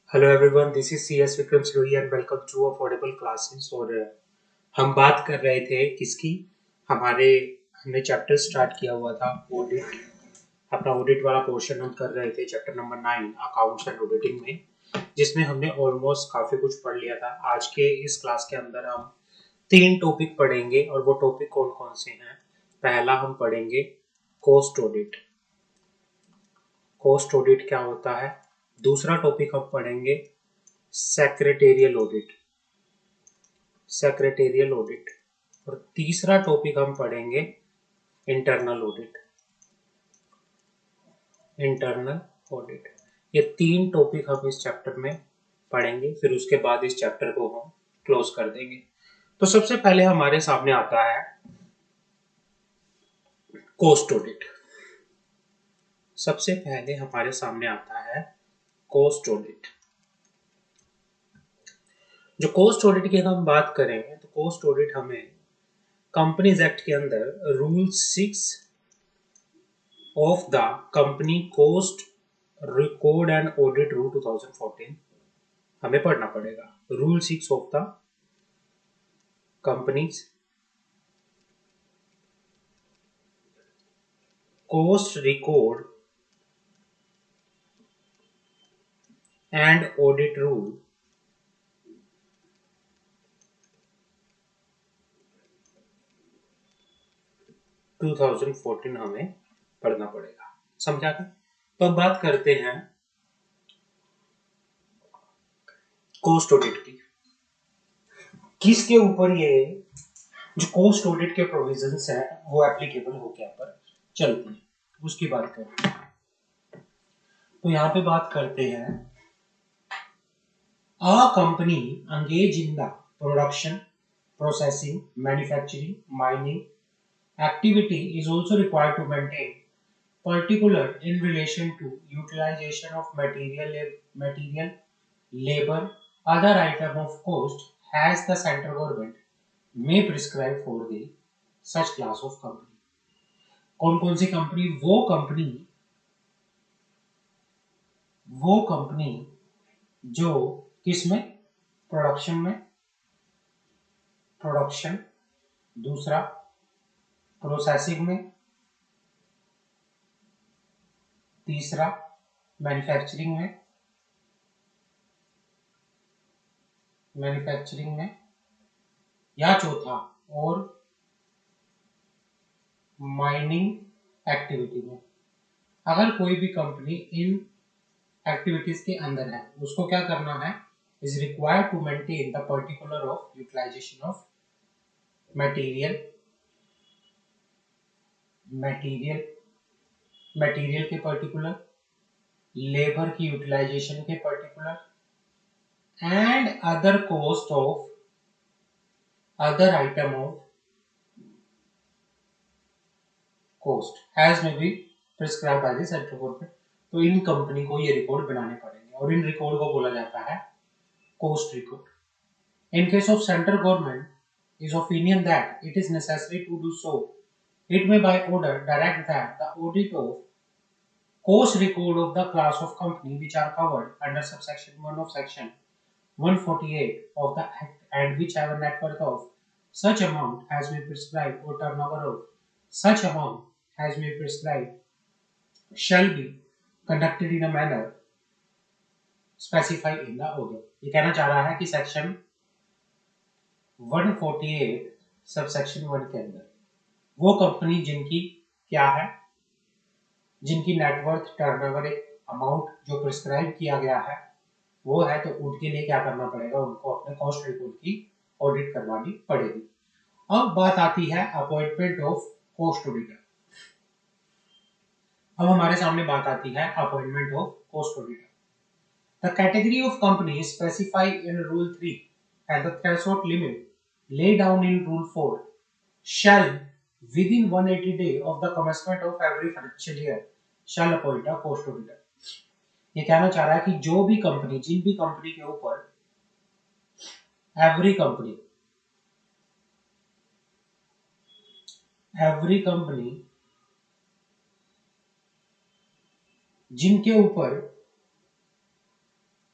Hello everyone, this is C S Vikram Sirohi and welcome to affordable classes. और हम बात कर रहे थे किसकी। हमारे हमने चैप्टर स्टार्ट किया हुआ था ऑडिट। अपना ऑडिट वाला पोर्शन हम कर रहे थे chapter number 9 accounts and auditing में, जिसमें हमने ऑलमोस्ट काफी कुछ पढ़ लिया था। आज के इस क्लास के अंदर हम 3 टॉपिक पढ़ेंगे और वो टॉपिक कौन कौन से हैं। पहला हम पढ़ेंगे कॉस्ट ऑडिट। कॉस्ट ऑडिट क्या होता है। दूसरा टॉपिक हम पढ़ेंगे सेक्रेटेरियल ऑडिट। Secretarial audit. और तीसरा टॉपिक हम पढ़ेंगे इंटरनल ऑडिट। Internal audit. ये 3 टॉपिक हम इस चैप्टर में पढ़ेंगे, फिर उसके बाद इस चैप्टर को हम क्लोज कर देंगे। तो सबसे पहले हमारे सामने आता है कॉस्ट ऑडिट। सबसे पहले हमारे सामने आता है कॉस्ट ऑडिट। जो कॉस्ट ऑडिट की हम बात करें तो कॉस्ट ऑडिट हमें कंपनीज एक्ट के अंदर rule 6 of the company cost record and audit rule 2014 हमें पढ़ना पड़ेगा। Rule 6 of the companies cost record and audit rule 2014 हमें पढ़ना पड़ेगा। समझा था। तो अब बात करते हैं कॉस्ट ऑडिट की। किसके ऊपर ये जो कॉस्ट ऑडिट के प्रोविजंस है वो एप्लीकेबल हो क्या पर चलती है, उसकी बात करते हैं। तो यहाँ पे बात करते हैं a company engage in the production, processing, manufacturing, mining activity is also required to maintain particular in relation to utilization of material, labor, other item of cost has the central government may prescribe for the such class of company। कौन कौन सी company? वो company जो किसमें? Production, दूसरा processing में, तीसरा manufacturing में या चौथा और माइनिंग एक्टिविटी में। अगर कोई भी कंपनी इन एक्टिविटीज के अंदर है उसको क्या करना है? Is required to maintain the particular of utilisation of material material material के पर्टिकुलर, लेबर की यूटिलाइजेशन के particular and other cost of other item of cost has may be prescribed by the central government. तो इन company को ये record बनाने पड़ेंगे और इन रिकॉर्ड को बोला जाता है cost record. In case of central government is opinion that it is necessary to do so, it may by order direct that the audit of cost record of the class of company which are covered under subsection 1 of section 148 of the Act and whichever net worth of such amount has been prescribed or turnover of such amount has been prescribed shall be conducted in a manner specified in the order। ये कहना चाह रहा है कि section 148 subsection 1 के अंदर वो company जिनकी क्या है, जिनकी नेटवर्थ टर्नओवर एक अमाउंट जो प्रिस्क्राइब किया गया है वो है, तो उनके लिए क्या करना पड़ेगा? उनको अपने कॉस्ट रिपोर्ट की ऑडिट करवानी पड़ेगी। अब बात आती है अपॉइंटमेंट ऑफ कॉस्ट ऑडिटर। अब हमारे सामने बात आती है appointment of cost auditor. The category of company specified in rule 3 and the threshold limit laid down in Rule 4 shall within 180 days of the commencement of every financial year shall appoint a cost auditor। ये कहना चाह रहा है कि जो भी company, जिन भी company के ऊपर एवरी कंपनी जिनके ऊपर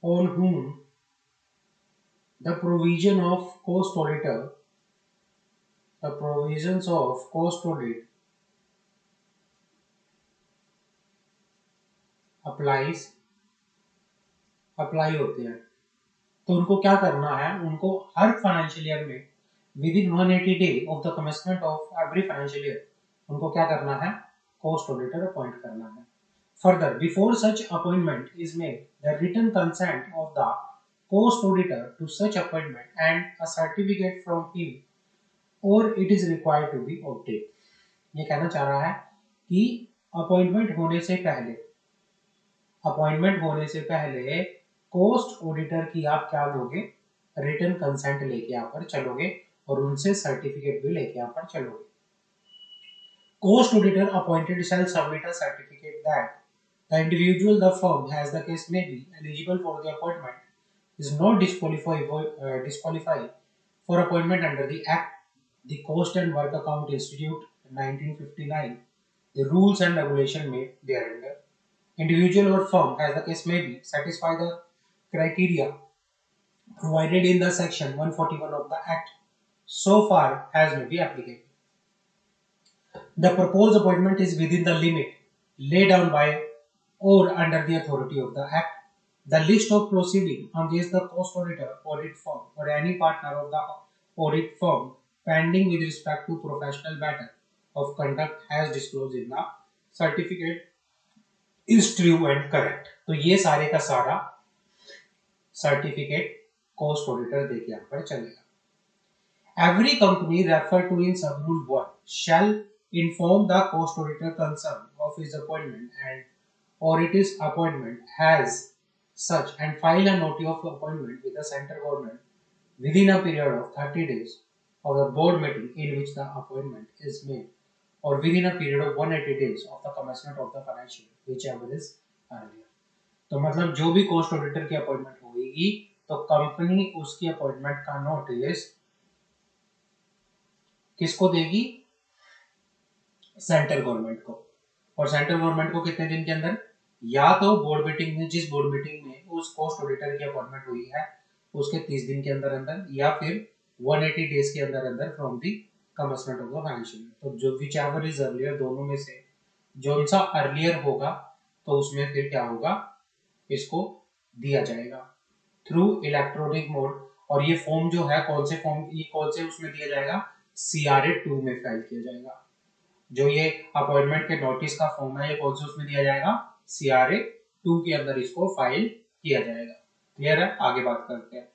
on whom the provision of cost auditor, the provisions of cost audit applies, apply होते हैं। तो उनको क्या करना है, उनको हर फाइनेंशियल ईयर में within 180 day of the commencement of every financial year उनको क्या करना है, कॉस्ट ऑडिटर अपॉइंट करना है। Further before such appointment is made the written consent of the cost auditor to such appointment and a certificate from him or it is required to be obtained। ये कहना चाह रहा है कि appointment होने से पहले कोस्ट ऑडिटर की आप क्या लोगे, रिटन कंसेंट लेके यहाँ पर चलोगे और उनसे सर्टिफिकेट भी लेके यहाँ पर चलोगे। Coast auditor appointed shall submit a certificate that the individual the firm has the case may be eligible for the appointment is not disqualified for appointment under the Act, the Cost and Work Account Institute 1959, the rules and regulation made thereunder. Individual or firm, as the case may be, satisfy the criteria provided in the section 141 of the Act, so far as may be applicable. The proposed appointment is within the limit laid down by or under the authority of the Act. The list of proceeding against the cost auditor, audit firm, or any partner of the audit firm pending with respect to professional matter of conduct as disclosed in the certificate is true and correct। तो ये सारे का सारा certificate cost auditor देके यहाँ पर चलेगा। Every company referred to in sub-rule 1 shall inform the cost auditor concerned of his appointment and or its appointment as such and file a notice of appointment with the central government within a period of 30 days of the board meeting in which the appointment is made or within a period of 180 days of the commencement of the financial year, whichever is earlier। तो मतलब जो भी cost auditor की appointment होगी तो company उसकी appointment का notice किसको देगी, सेंट्रल गवर्नमेंट को। और सेंट्रल गवर्नमेंट को कितने दिन के अंदर, या तो बोर्ड मीटिंग में, जिस बोर्ड मीटिंग में उस कॉस्ट ऑडिटर की अपॉइंटमेंट हुई है उसके 30 दिन के अंदर अंदर, या फिर 180 डेज के अंदर अंदर from the commencement of the financial year. तो जो विच एवर इज अर्लियर, दोनों में से जो सा अर्लियर होगा तो उसमें फिर क्या होगा, इसको दिया जाएगा थ्रू इलेक्ट्रॉनिक मोड। और ये फॉर्म जो है कौन से फॉर्म, ये कौन से उसमें दिया जाएगा, CRA 2 में फाइल किया जाएगा। जो ये अपॉइंटमेंट के नोटिस का फॉर्म है ये कौन से उसमें दिया जाएगा, CRA 2 के अंदर इसको फाइल किया जाएगा। क्लियर है, आगे बात करते हैं।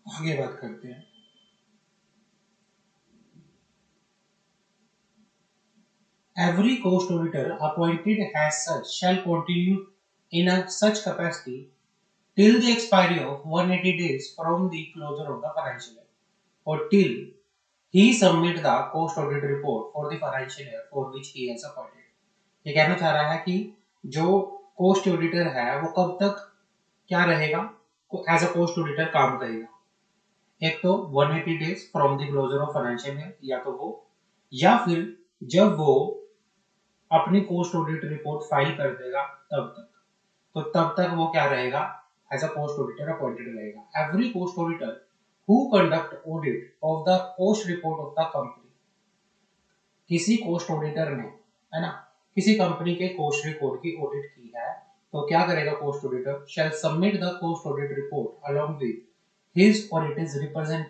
आगे बात करते हैं। Every cost auditor appointed as such shall continue in a such capacity till the expiry of 180 days from the closure of the financial year or till he submit the cost audit report for the financial year for which he has appointed। ये कहना चाह रहा है कि जो cost auditor है वो कब तक क्या रहेगा, एज अ कोस्ट ऑडिटर काम करेगा। एक तो 180 days from the closure of financial year, या तो वो, या फिर जब वो अपनी कोस्ट ऑडिट रिपोर्ट फाइल कर देगा तब तक। तो तब तक वो क्या रहेगा, as a cost auditor appointed रहेगा। Every cost auditor who conduct audit of the cost report of the company, किसी कोस्ट ऑडिटर ने, है ना, किसी कंपनी के कोस्ट रिपोर्ट की ऑडिट की है, तो क्या करेगा cost auditor, shall submit the cost audit report along with his और it is represent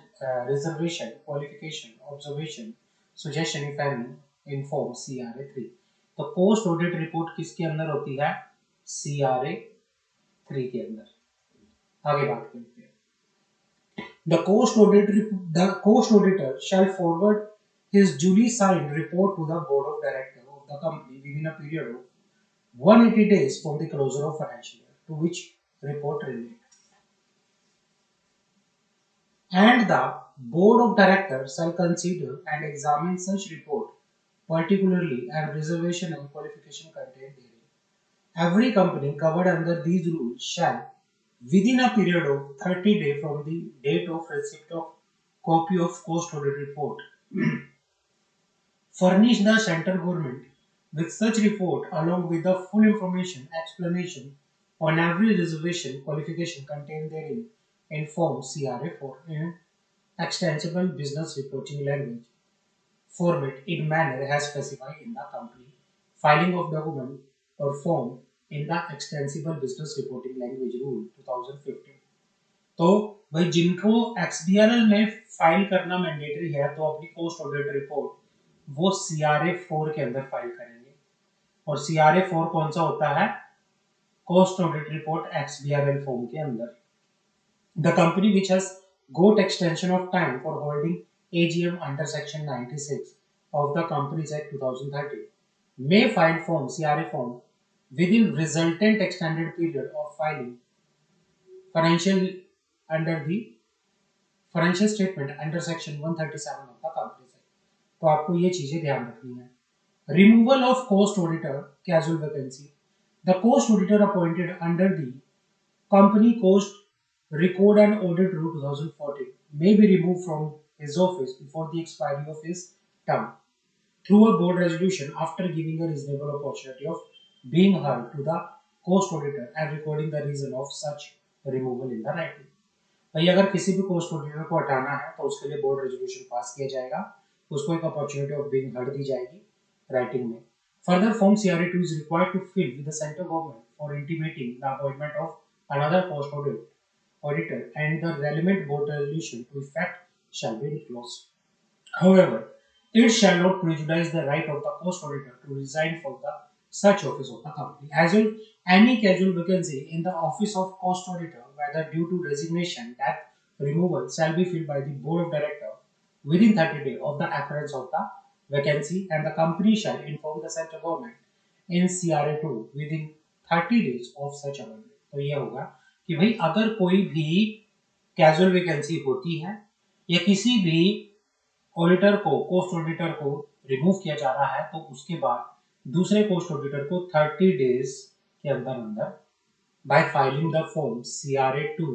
reservation, qualification, observation, suggestion if any in form CRA 3। तो पोस्ट ऑडिट रिपोर्ट किसके अंदर होती है, सीआरए 3 के अंदर। आगे बात करते हैं। The cost auditor shall forward his duly signed report to the board of directors of the company within a period of 180 days from the closure of financial year to which report relates. And the board of directors shall consider and examine such report particularly and reservation and qualification contained therein. Every company covered under these rules shall, within a period of 30 days from the date of receipt of copy of cost audit report, furnish the central government with such report along with the full information explanation on every reservation qualification contained therein in form CRA4 in extensible business reporting language format in manner as specified in the company filing of document or form in the extensible business reporting language rule 2015। तो भाई जिनको एक्सडीआरएल में file करना mandatory है तो अपनी post audit report वो CRA 4 के अंदर फाइल करेंगे। और सीआरए 4 कौन सा होता है, कोस्ट ऑडिट रिपोर्ट एक्सडीआरएल फॉर्म के अंदर। The company which has got extension of time for holding AGM under section 96 of the Companies Act 2013 may file form CRA form within resultant extended period of filing financial under the financial statement under section 137 of the companies act. तो आपको ये चीजें ध्यान रखनी है। Removal of cost auditor casual vacancy, the cost auditor appointed under the company cost record and audit rule 2014 may be removed from his office before the expiry of his term through a board resolution after giving a reasonable opportunity of being heard to the cost auditor and recording the reason of such removal in the writing। भाई अगर किसी भी cost auditor को हटाना है तो उसके लिए बोर्ड रेजोल्यूशन पास किया जाएगा, उसको एक अपॉर्चुनिटी ऑफ बीइंग हर्ड दी जाएगी राइटिंग में। Further form CRA2 is required to fill with the central government for intimating the appointment of another post auditor and the relevant board resolution to effect shall be enclosed. However, it shall not prejudice the right of the post auditor to resign from the such office of the company. As in any casual vacancy in the office of post auditor, whether due to resignation, death, removal, shall be filled by the board of directors within 30 days of the occurrence of the vacancy, and the company shall inform the central government in CRA2 within 30 days of such appointment। तो ये होगा कि भाई अगर कोई भी casual vacancy होती है या किसी भी ऑडिटर को, कोस्ट ऑडिटर को रिमूव किया जा रहा है, तो उसके बाद दूसरे कोस्ट ऑडिटर को 30 डेज के अंदर अंदर by filing the form CRA2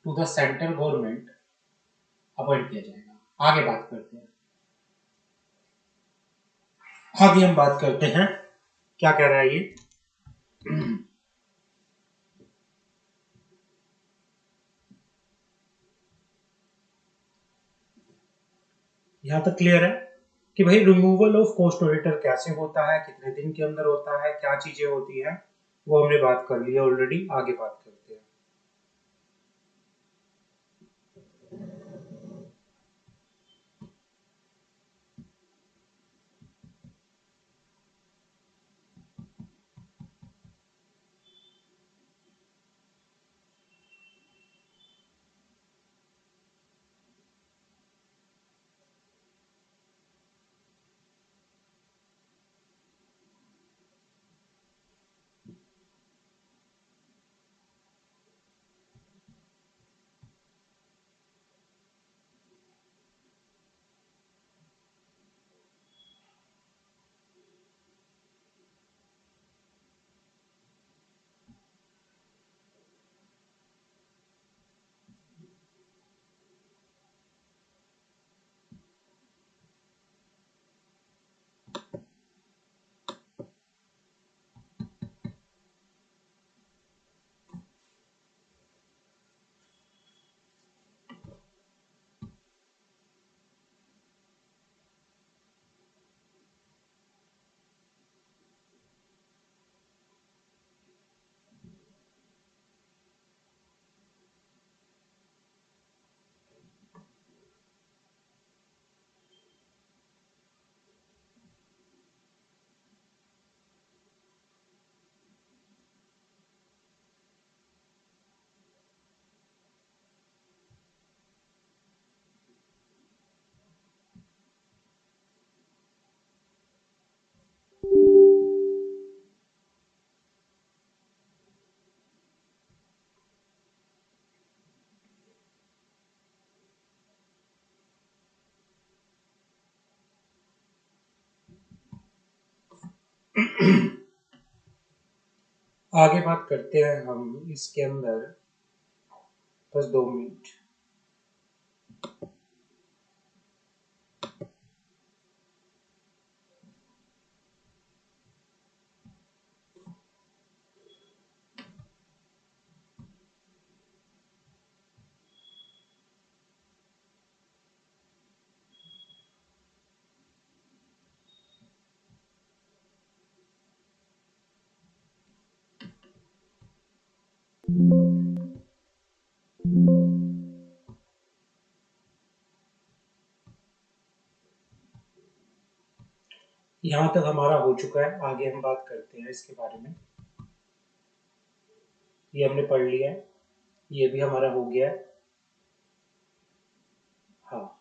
to the central government appoint किया जाएगा। आगे बात करते हैं। आगे हम बात करते हैं क्या कह रहा है ये। यहां तक क्लियर है कि भाई रिमूवल ऑफ कोस्ट ऑडिटर कैसे होता है, कितने दिन के अंदर होता है, क्या चीजें होती है, वो हमने बात कर ली है ऑलरेडी। आगे बात करते हैं। आगे बात करते हैं हम इसके अंदर, बस 2 मिनट। यहाँ तक हमारा हो चुका है, आगे हम बात करते हैं इसके बारे में। ये हमने पढ़ लिया है, ये भी हमारा हो गया है। हाँ,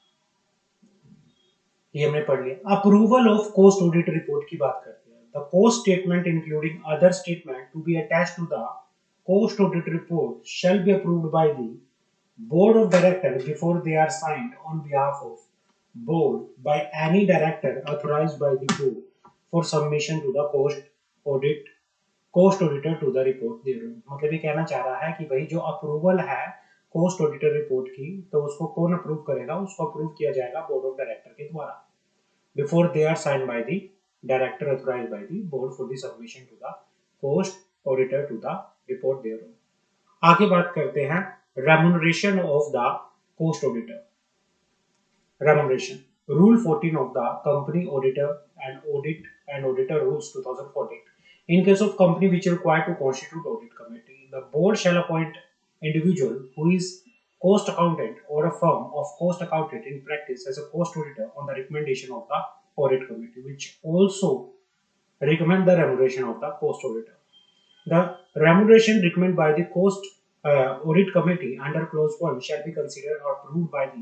ये हमने पढ़ लिया। Approval of cost audit report की बात करते हैं। The cost statement including other statement to be attached to the cost audit report shall be approved by the board of directors before they are signed on behalf of board by any director authorized by the board for submission to the cost auditor to the report thereon। मतलब ये कहना चाह रहा है कि भाई जो approval है कोस्ट ऑडिटर रिपोर्ट की, तो उसको कौन अप्रूव करेगा? उसको अप्रूव किया जाएगा बोर्ड ऑफ डायरेक्टर के द्वारा, before they are signed by the director authorised by the board for the submission to the cost auditor to the report thereon. आगे बात करते हैं remuneration of the cost auditor। Remuneration rule 14 of the company auditor and auditor rules 2014। In case of company which are required to constitute audit committee, the board shall appoint individual who is cost accountant or a firm of cost accountant in practice as a cost auditor on the recommendation of the audit committee, which also recommend the remuneration of the cost auditor। The remuneration recommended by the cost audit committee under clause 1 shall be considered or approved by the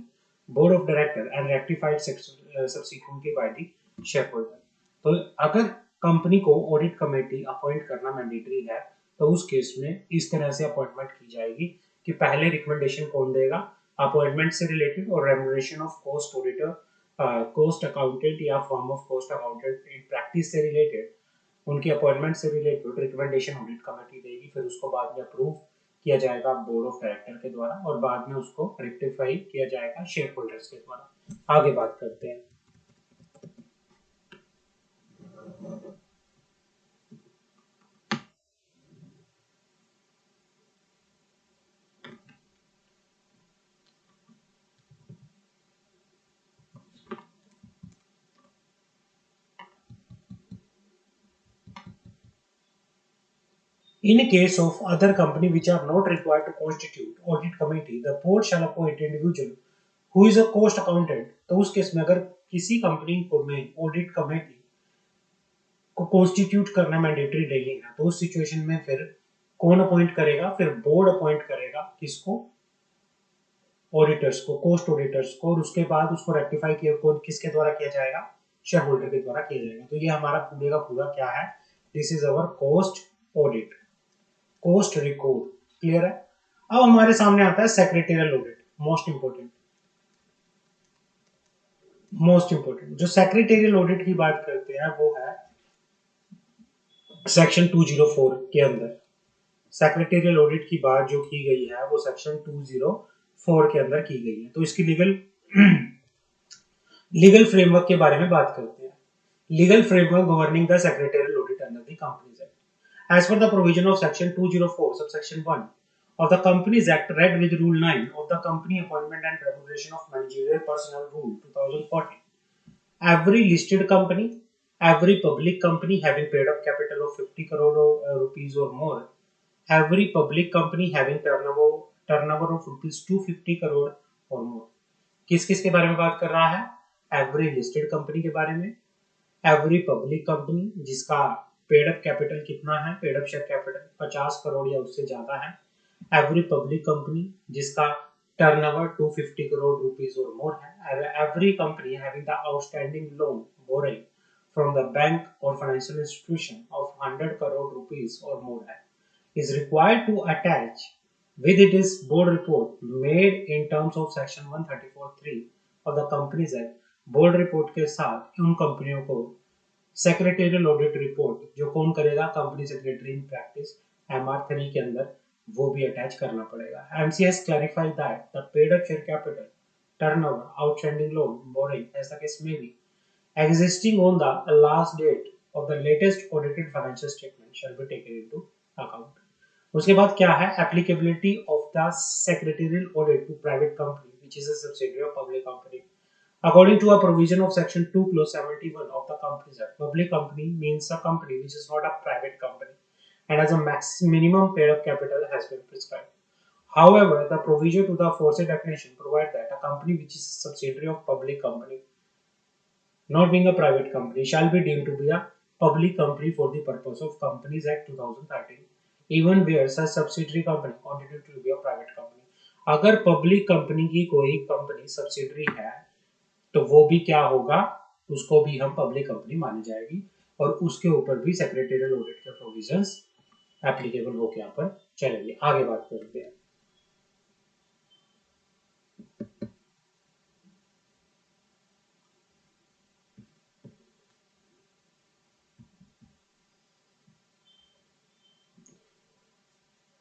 board of director and rectified subsequently by the shareholder। तो अगर company को audit committee appoint करना mandatory है, तो उस case में इस तरह से अपॉइंटमेंट की जाएगी कि पहले रिकमेंडेशन कौन देगा? अपॉइंटमेंट से रिलेटेड और remuneration of cost auditor, cost accountant या form of cost accountant in practice से रिलेटेड, उनकी अपॉइंटमेंट से रिलेटेड रिकमेंडेशन ऑडिट कमेटी देगी। फिर उसको बाद में अप्रूव किया जाएगा बोर्ड ऑफ डायरेक्टर के द्वारा और बाद में उसको रेक्टिफाई किया जाएगा शेयर होल्डर्स के द्वारा। आगे बात करते हैं। In case of other company which are not required to constitute audit committee, the board shall appoint individual who is a cost accountant। तो उस केस में अगर किसी कंपनी को में ऑडिट कमेटी को कॉन्स्टिट्यूट करना मैंडेटरी नहीं है, तो उस सिचुएशन में फिर कौन अपॉइंट करेगा? फिर बोर्ड अपॉइंट करेगा किसको? ऑडिटर्स को, कोस्ट ऑडिटर्स को, और उसके बाद उसको रेक्टिफाई किया कौन किसके द्वारा किया जाएगा? शेयर होल्डर के द्वारा किया जाएगा। तो ये हमारा पूरे का पूरा क्या है? This is our cost audit, cost record. Clear है? अब हमारे सामने आता है सेक्रेटरियल ऑडिट, मोस्ट इंपोर्टेंट। जो सेक्रेटरियल ऑडिट की बात करते हैं वो है सेक्शन 204 के अंदर। सेक्रेटरियल ऑडिट की बात जो की गई है वो सेक्शन 204 के अंदर की गई है। तो इसकी लीगल फ्रेमवर्क के बारे में बात करते हैं। Legal framework governing the secretarial audit under the companies act. As per the provision of section 204 subsection 1 of the Companies Act read with Rule 9 of the Company Appointment and Remuneration of Managerial Personnel Rule 2014, every listed company, every public company having paid up capital of 50 crore rupees or more, every public company having turnover of rupees 250 crore or more। किस किस के बारे में बात कर रहा है? Every listed company के बारे में, एवरी पब्लिक कंपनी जिसका पेड अप कैपिटल कितना है, paid up share capital 50 crore या उससे ज्यादा है, एवरी पब्लिक कंपनी जिसका turnover 250 crore rupees or more है, every company having the outstanding loan borrowing from the bank or financial institution of 100 crore rupees or more है, is required to attach with it is board report made in terms of section 134(3) of the Companies Act। Board report के साथ उन कंपनियों को secretarial audit report जो कौन करेगा, company secretary in practice, MR3 के अंदर वो भी अटैच करना पड़ेगा। MCS clarified that the paid up share capital, turnover, outstanding loan, borrowing, as the case may be, existing on the last date of the latest audited financial statement shall be taken into account. उसके बाद क्या है, applicability of the secretarial audit to private company which is a subsidiary of public company. According to a provision of Section 2 Clause 71 of the Companies Act, public company means a company which is not a private company and has a minimum paid-up capital has been prescribed. However, the provision to the aforesaid definition provides that a company which is a subsidiary of public company, not being a private company, shall be deemed to be a public company for the purpose of Companies Act 2013, even where such subsidiary company continued to be a private company. अगर public company की कोई company subsidiary है तो वो भी क्या होगा, उसको भी हम पब्लिक कंपनी मानी जाएगी और उसके ऊपर भी सेक्रेटेरियल ऑडिट के प्रोविजंस एप्लीकेबल होकर यहाँ पर चलेंगे। आगे बात करते हैं।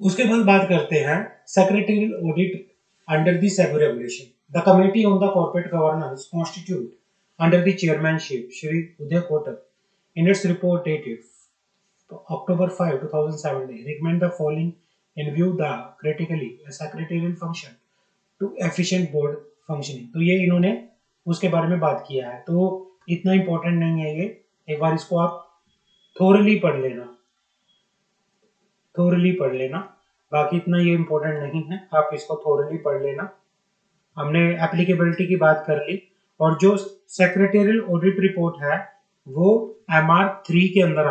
उसके बाद बात करते हैं secretarial audit under the SEBI regulation. The committee on the corporate governance constitute under the chairmanship Shri Uday Kotak in its report dated October 5, 2017, recommend the following in view the critically secretarial function to efficient board functioning। तो ये इन्होंने उसके बारे में बात किया है, तो इतना इम्पोर्टेंट नहीं है ये, एक बार इसको आप थोरली पढ़ लेना, बाकी इतना ये इम्पोर्टेंट नहीं है, आप इसको थोरली पढ़ लेना। हमने एप्लीकेबिलिटी की बात कर ली और जो सेक्रेटेरियल ऑडिट रिपोर्ट है वो MR3 के अंदर